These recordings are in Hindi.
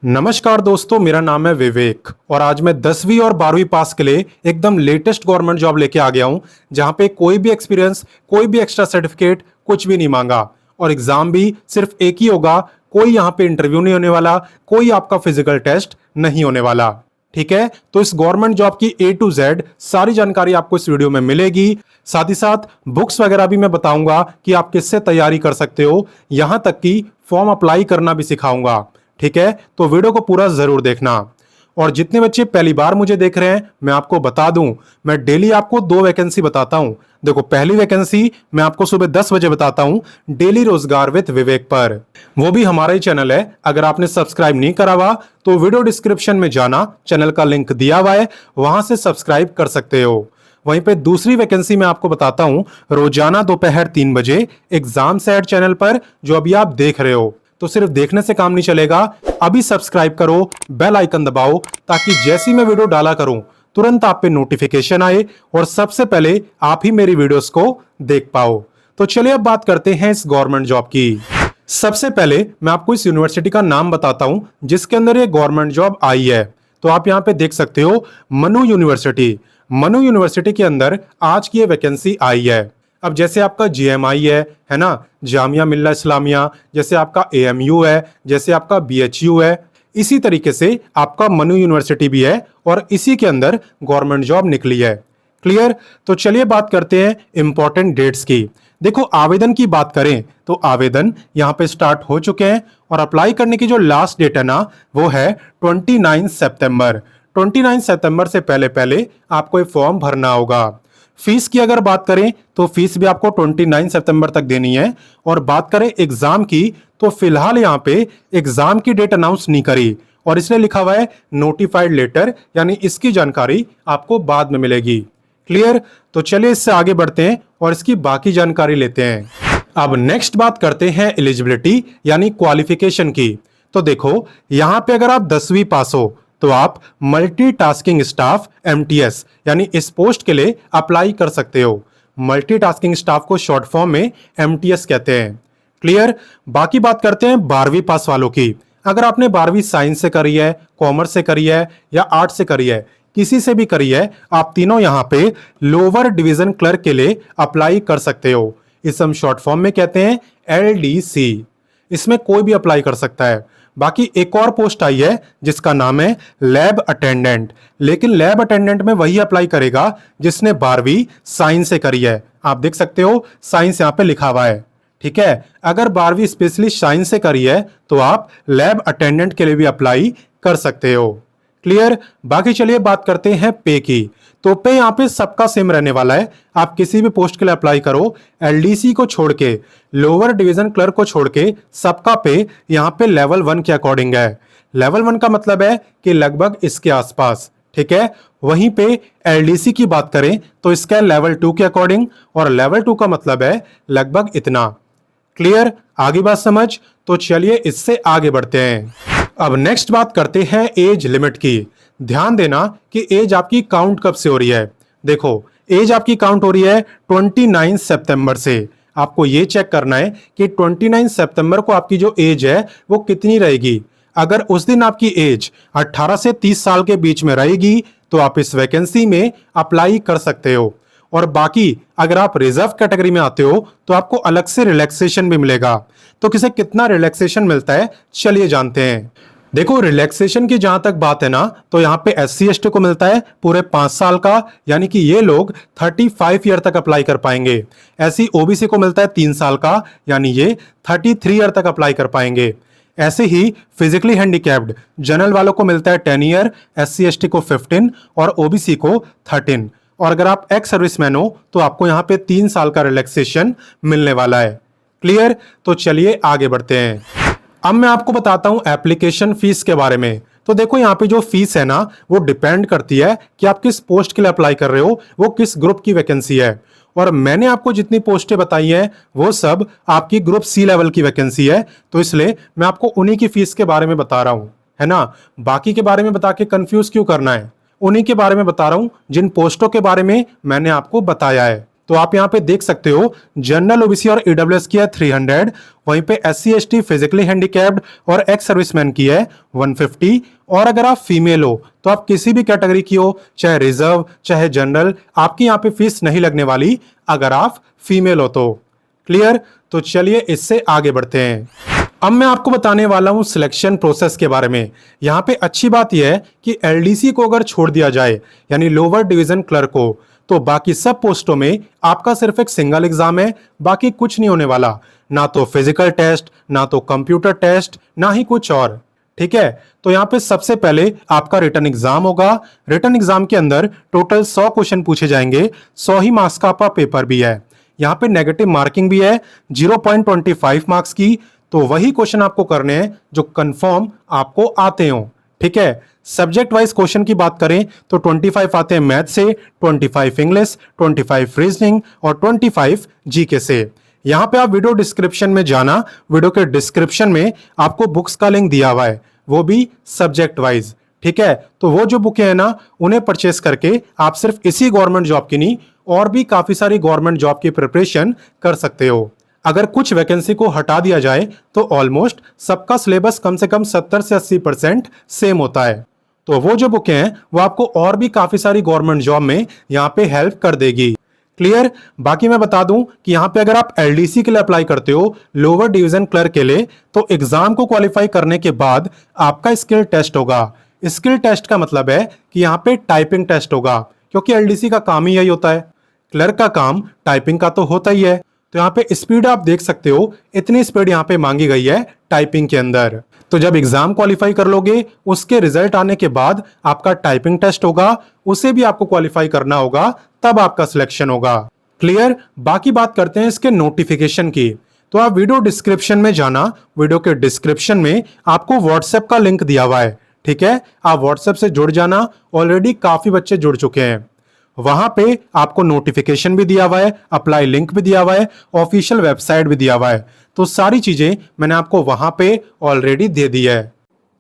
नमस्कार दोस्तों, मेरा नाम है विवेक और आज मैं 10वीं और 12वीं पास के लिए एकदम लेटेस्ट गवर्नमेंट जॉब लेके आ गया हूं, जहां पे कोई भी एक्सपीरियंस, कोई भी एक्स्ट्रा सर्टिफिकेट कुछ भी नहीं मांगा और एग्जाम भी सिर्फ एक ही होगा। कोई यहां पे इंटरव्यू नहीं होने वाला, कोई आपका फिजिकल टेस्ट नहीं होने वाला। ठीक है, तो इस गवर्नमेंट जॉब की A to Z सारी जानकारी आपको इस वीडियो में मिलेगी। साथ ही साथ बुक्स वगैरह भी मैं बताऊंगा कि आप किससे तैयारी कर सकते हो, यहां तक कि फॉर्म अप्लाई करना भी सिखाऊंगा। ठीक है, तो वीडियो को पूरा जरूर देखना। और जितने बच्चे पहली बार मुझे देख रहे हैं, मैं आपको बता दूं, मैं डेली आपको 2 वैकेंसी बताता हूं। देखो, पहली वैकेंसी मैं आपको सुबह 10 बजे बताता हूं, डेली रोजगार विद विवेक पर। वो भी हमारा ही चैनल है। अगर आपने सब्सक्राइब नहीं करा हुआ तो वीडियो डिस्क्रिप्शन में जाना, चैनल का लिंक दिया हुआ है, वहां से सब्सक्राइब कर सकते हो। वहीं पे दूसरी वैकेंसी मैं आपको बताता हूं, रोजाना दोपहर 3 बजे एग्जाम सेट चैनल पर, जो अभी आप देख रहे हो। तो सिर्फ देखने से काम नहीं चलेगा, अभी सब्सक्राइब करो, बेल आइकन दबाओ, ताकि जैसी मैं वीडियो डाला करूं तुरंत आप पे नोटिफिकेशन आए और सबसे पहले आप ही मेरी वीडियोस को देख पाओ। तो चलिए अब बात करते हैं इस गवर्नमेंट जॉब की। सबसे पहले मैं आपको इस यूनिवर्सिटी का नाम बताता हूं जिसके अंदर ये गवर्नमेंट जॉब आई है। तो आप यहां पे देख सकते हो, मनु यूनिवर्सिटी। मनु यूनिवर्सिटी के अंदर आज की ये वैकेंसी आई है। अब जैसे आपका GMI है ना, जामिया मिल्ला इस्लामिया, जैसे आपका AMU है, जैसे आपका BHU है, इसी तरीके से आपका मनु यूनिवर्सिटी भी है और इसी के अंदर गवर्नमेंट जॉब निकली है। क्लियर? तो चलिए बात करते हैं इंपॉर्टेंट डेट्स की। देखो, आवेदन की बात करें तो आवेदन यहाँ पे स्टार्ट हो चुके हैं और अप्लाई करने की जो लास्ट डेट है ना, वो है 29 सितंबर। 29 सितंबर से पहले पहले आपको ये फॉर्म भरना होगा। फीस की अगर बात करें तो फीस भी आपको 29 सितंबर तक देनी है। और बात करें एग्जाम की, तो फिलहाल यहाँ पे एग्जाम की डेट अनाउंस नहीं करी और इसलिए लिखा हुआ है नोटिफाइड लेटर, यानी इसकी जानकारी आपको बाद में मिलेगी। क्लियर? तो चलिए इससे आगे बढ़ते हैं और इसकी बाकी जानकारी लेते हैं। अब नेक्स्ट बात करते हैं एलिजिबिलिटी यानी क्वालिफिकेशन की। तो देखो, यहां पे अगर आप 10वीं पास हो तो आप मल्टीटास्किंग स्टाफ MTS यानी इस पोस्ट के लिए अप्लाई कर सकते हो। मल्टीटास्किंग स्टाफ को शॉर्ट फॉर्म में MTS कहते हैं। क्लियर? बाकी बात करते हैं 12वीं पास वालों की। अगर आपने 12वीं साइंस से करी है, कॉमर्स से करी है या आर्ट से करी है, किसी से भी करी है, आप तीनों यहाँ पे लोअर डिवीजन क्लर्क के लिए अप्लाई कर सकते हो। इसे हम शॉर्ट फॉर्म में कहते हैं LDC। इसमें कोई भी अप्लाई कर सकता है। बाकी एक और पोस्ट आई है जिसका नाम है लैब अटेंडेंट, लेकिन लैब अटेंडेंट में वही अप्लाई करेगा जिसने 12वीं साइंस से करी है। आप देख सकते हो, साइंस यहाँ पे लिखा हुआ है। ठीक है, अगर 12वीं स्पेशली साइंस से करी है तो आप लैब अटेंडेंट के लिए भी अप्लाई कर सकते हो। क्लियर? बाकी चलिए बात करते हैं पे की। तो पे यहाँ पे सबका सेम रहने वाला है। आप किसी भी पोस्ट के लिए अप्लाई करो, LDC को छोड़ के, लोअर डिवीजन क्लर्क को छोड़ के, सबका पे यहाँ पे लेवल 1 के अकॉर्डिंग है। लेवल 1 का मतलब है कि लगभग इसके आसपास। ठीक है, वहीं पे LDC की बात करें तो इसका है लेवल 2 के अकॉर्डिंग और लेवल 2 का मतलब है लगभग इतना। क्लियर? आगे बात समझ? तो चलिए इससे आगे बढ़ते हैं। अब नेक्स्ट बात करते हैं एज लिमिट की। ध्यान देना कि एज आपकी काउंट कब से हो रही है। देखो, एज आपकी काउंट हो रही है 29 सितंबर से। आपको ये चेक करना है कि 29 सितंबर को आपकी जो एज है वो कितनी रहेगी। अगर उस दिन आपकी एज 18 से 30 साल के बीच में रहेगी तो आप इस वैकेंसी में अप्लाई कर सकते हो। और बाकी अगर आप रिजर्व कैटेगरी में आते हो तो आपको अलग से रिलैक्सेशन भी मिलेगा। तो किसे कितना रिलैक्सेशन मिलता है, चलिए जानते हैं। देखो, रिलैक्सेशन की जहां तक बात है ना, तो यहाँ पे SC ST को मिलता है पूरे 5 साल का, यानी कि ये लोग 35 ईयर तक अप्लाई कर पाएंगे। ऐसी OBC को मिलता है 3 साल का, यानी ये 33 ईयर तक अप्लाई कर पाएंगे। ऐसे ही फिजिकली हैंडीकैप्ड जनरल वालों को मिलता है 10 ईयर, SC ST को 15 और OBC को 13। और अगर आप एक्स सर्विसमैन हो तो आपको यहाँ पे 3 साल का रिलैक्सेशन मिलने वाला है। क्लियर? तो चलिए आगे बढ़ते हैं। अब मैं आपको बताता हूं एप्लीकेशन फीस के बारे में। तो देखो, यहाँ पे जो फीस है ना, वो डिपेंड करती है कि आप किस पोस्ट के लिए अप्लाई कर रहे हो, वो किस ग्रुप की वैकेंसी है। और मैंने आपको जितनी पोस्टें बताई हैं वो सब आपकी ग्रुप C लेवल की वैकेंसी है, तो इसलिए मैं आपको उन्हीं की फीस के बारे में बता रहा हूं, है ना। बाकी के बारे में बता के कंफ्यूज क्यों करना है, उन्हीं के बारे में बता रहा हूं जिन पोस्टों के बारे में मैंने आपको बताया है। तो आप यहाँ पे देख सकते हो जनरल ओबीसी और ईडब्ल्यूएस की है 300, वहीं पे एससी एसटी फिजिकली हैंडीकैप्ड और एक्स सर्विसमैन की है 150। और अगर आप फीमेल हो तो आप किसी भी कैटेगरी की हो, चाहे रिजर्व चाहे जनरल, आपकी यहाँ पे फीस नहीं लगने वाली अगर आप फीमेल हो तो। क्लियर? तो चलिए इससे आगे बढ़ते हैं। अब मैं आपको बताने वाला हूं सिलेक्शन प्रोसेस के बारे में। यहां पे अच्छी बात यह है कि एलडीसी को अगर छोड़ दिया जाए यानी लोअर डिवीजन क्लर्क को, तो बाकी सब पोस्टों में आपका सिर्फ एक सिंगल एग्जाम है, बाकी कुछ नहीं होने वाला। ना तो फिजिकल टेस्ट, ना तो कंप्यूटर टेस्ट, ना ही कुछ और। ठीक है, तो यहाँ पे सबसे पहले आपका रिटन एग्जाम होगा। रिटन एग्जाम के अंदर टोटल 100 क्वेश्चन पूछे जाएंगे, 100 ही मार्क्स का आपका पेपर भी है। यहाँ पे नेगेटिव मार्किंग भी है 0.25 मार्क्स की। तो वही क्वेश्चन आपको करने हैं जो कंफर्म आपको आते हो। ठीक है, सब्जेक्ट वाइज क्वेश्चन की बात करें तो 25 आते हैं मैथ से, 25 इंग्लिश, 25 रीजनिंग और 25 जीके से। यहां पे आप वीडियो डिस्क्रिप्शन में जाना, वीडियो के डिस्क्रिप्शन में आपको बुक्स का लिंक दिया हुआ है, वो भी सब्जेक्ट वाइज। ठीक है, तो वो जो बुकें हैं ना, उन्हें परचेस करके आप सिर्फ इसी गवर्नमेंट जॉब की नहीं, और भी काफी सारी गवर्नमेंट जॉब की प्रिपरेशन कर सकते हो। अगर कुछ वैकेंसी को हटा दिया जाए तो ऑलमोस्ट सबका सिलेबस कम से कम 70 से 80% सेम होता है। तो वो जो बुकें हैं वो आपको और भी काफी सारी गवर्नमेंट जॉब में यहाँ पे हेल्प कर देगी। क्लियर? बाकी मैं बता दूं कि यहाँ पे अगर आप एलडीसी के लिए अप्लाई करते हो, लोअर डिवीजन क्लर्क के लिए, तो एग्जाम को क्वालिफाई करने के बाद आपका स्किल टेस्ट होगा। स्किल टेस्ट का मतलब है कि यहाँ पे टाइपिंग टेस्ट होगा, क्योंकि एलडीसी का काम ही यही होता है। क्लर्क का काम टाइपिंग का तो होता ही है। तो यहाँ पे स्पीड आप देख सकते हो, इतनी स्पीड यहाँ पे मांगी गई है टाइपिंग के अंदर। तो जब एग्जाम क्वालिफाई कर लोगे, उसके रिजल्ट आने के बाद आपका टाइपिंग टेस्ट होगा, उसे भी आपको क्वालिफाई करना होगा, तब आपका सिलेक्शन होगा। क्लियर? बाकी बात करते हैं इसके नोटिफिकेशन की। तो आप वीडियो डिस्क्रिप्शन में जाना, वीडियो के डिस्क्रिप्शन में आपको व्हाट्सएप का लिंक दिया हुआ है। ठीक है, आप व्हाट्सएप से जुड़ जाना, ऑलरेडी काफी बच्चे जुड़ चुके हैं। वहां पे आपको नोटिफिकेशन भी दिया हुआ है, अप्लाई लिंक भी दिया हुआ है, ऑफिशियल वेबसाइट भी दिया हुआ है। तो सारी चीजें मैंने आपको वहां पे ऑलरेडी दे दी है।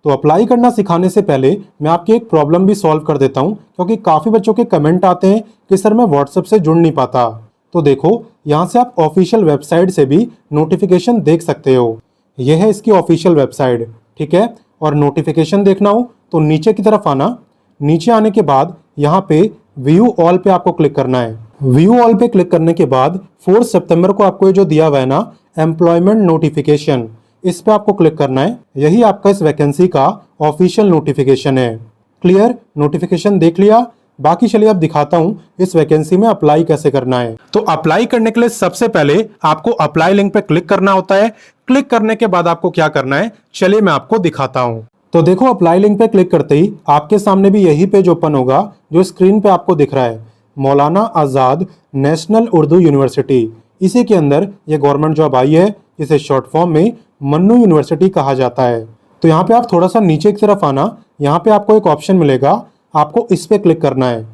तो अप्लाई करना सिखाने से पहले मैं आपकी एक प्रॉब्लम भी सॉल्व कर देता हूं, क्योंकि काफी बच्चों के कमेंट आते हैं कि सर मैं व्हाट्सएप से जुड़ नहीं पाता। तो देखो, यहाँ से आप ऑफिशियल वेबसाइट से भी नोटिफिकेशन देख सकते हो। यह है इसकी ऑफिशियल वेबसाइट। ठीक है, और नोटिफिकेशन देखना हो तो नीचे की तरफ आना। नीचे आने के बाद यहाँ पे व्यू ऑल पे आपको क्लिक करना है। व्यू ऑल पे क्लिक करने के बाद 4 सितंबर को आपको ये जो दिया हुआ है ना, एम्प्लॉयमेंट नोटिफिकेशन, इस पे आपको क्लिक करना है। यही आपका इस वैकेंसी का ऑफिशियल नोटिफिकेशन है। क्लियर? नोटिफिकेशन देख लिया? बाकी चलिए अब दिखाता हूं इस वैकेंसी में अप्लाई कैसे करना है। तो अप्लाई करने के लिए सबसे पहले आपको अप्लाई लिंक पे क्लिक करना होता है। क्लिक करने के बाद आपको क्या करना है, चलिए मैं आपको दिखाता हूं। तो देखो, अप्लाई लिंक पे क्लिक करते ही आपके सामने भी यही पेज ओपन होगा जो स्क्रीन पे आपको दिख रहा है, मौलाना आजाद नेशनल उर्दू यूनिवर्सिटी। इसी के अंदर ये गवर्नमेंट जॉब आई है, जिसे शॉर्ट फॉर्म में मन्नू यूनिवर्सिटी कहा जाता है। तो यहाँ पे आप थोड़ा सा नीचे की तरफ आना, यहाँ पे आपको एक ऑप्शन मिलेगा, आपको इस पे क्लिक करना है।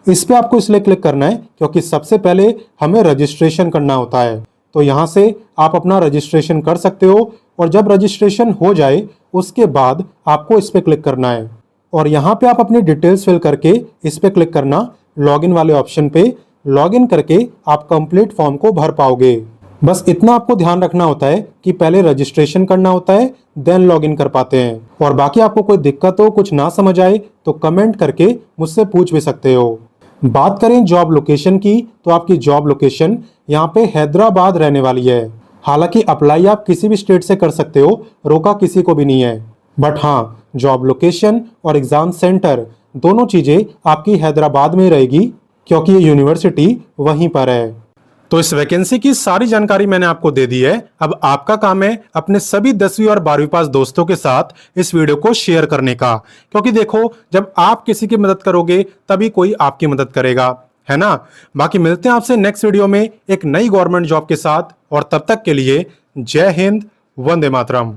इस पे आपको इसलिए क्लिक करना है क्योंकि सबसे पहले हमें रजिस्ट्रेशन करना होता है। तो यहाँ से आप अपना रजिस्ट्रेशन कर सकते हो, और जब रजिस्ट्रेशन हो जाए उसके बाद आपको इस पे क्लिक करना है, और यहाँ पे आप अपनी डिटेल्स फिल करके इस पे क्लिक करना, लॉगिन वाले ऑप्शन पे। लॉगिन करके आप कंप्लीट फॉर्म को भर पाओगे। बस इतना आपको ध्यान रखना होता है कि पहले रजिस्ट्रेशन करना होता है, देन लॉगिन कर पाते हैं। और बाकी आपको कोई दिक्कत हो, कुछ ना समझ आए तो कमेंट करके मुझसे पूछ भी सकते हो। बात करें जॉब लोकेशन की, तो आपकी जॉब लोकेशन यहाँ पे हैदराबाद रहने वाली है। हालांकि अप्लाई आप किसी भी स्टेट से कर सकते हो, रोका किसी को भी नहीं है। बट हाँ, जॉब लोकेशन और एग्जाम सेंटर दोनों चीजें आपकी हैदराबाद में रहेगी, क्योंकि ये यूनिवर्सिटी वहीं पर है। तो इस वैकेंसी की सारी जानकारी मैंने आपको दे दी है। अब आपका काम है अपने सभी 10वीं और 12वीं पास दोस्तों के साथ इस वीडियो को शेयर करने का, क्योंकि देखो, जब आप किसी की मदद करोगे तभी कोई आपकी मदद करेगा, है ना। बाकी मिलते हैं आपसे नेक्स्ट वीडियो में एक नई गवर्नमेंट जॉब के साथ, और तब तक के लिए जय हिंद, वंदे मातरम।